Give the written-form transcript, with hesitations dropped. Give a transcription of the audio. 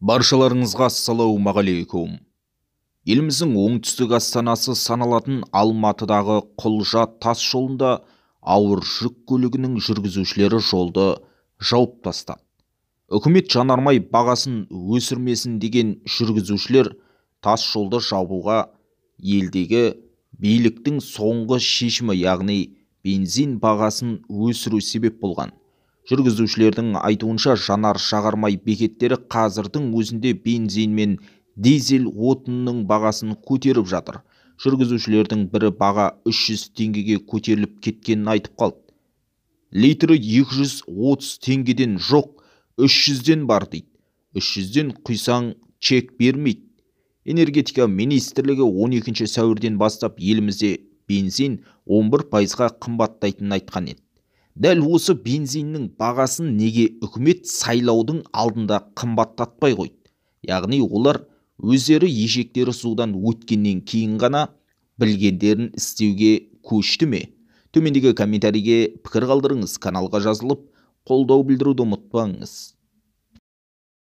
Баршаларыңызға ассалаумағалейкум. Еліміздің оңтүстік астанасы саналатын Алматыдағы Құлжа тас жолында ауыр жүк көлігінің жүргізушілері жолды жауып тастады. Үкімет жанармай бағасын өсірмесін деген жүргізушілер тас жолды жабуға елдегі биліктің соңғы шешімі, яғни бензин бағасын өсіру себеп болған. Жүргізушілердің айтуынша жанар-жағармай бекеттері қазірдің өзінде бензин мен дизель отынының бағасын көтеріп жатыр. Жүргізушілердің бірі баға 300 теңгеге көтеріліп кеткенін айтып қалды. Литрі 230 теңгеден жоқ, 300-ден бар дейді. 300-ден құйсаң чек бермейді. Энергетика министрлігі 12 сәуірден бастап елімізде бензин 11%-ға қымбаттайтынын айтқан еді. Дәл осы бензиннің бағасын неге үкімет сайлаудың алдында қымбаттатпай қойды? Яғни олар өздері ешектері судан өткеннен кейін ғана білгендерін істеуге көшті ме? Төмендегі комментарийге пікір қалдырыңыз, каналға жазылып, қолдау білдіруді ұмытпаңыз.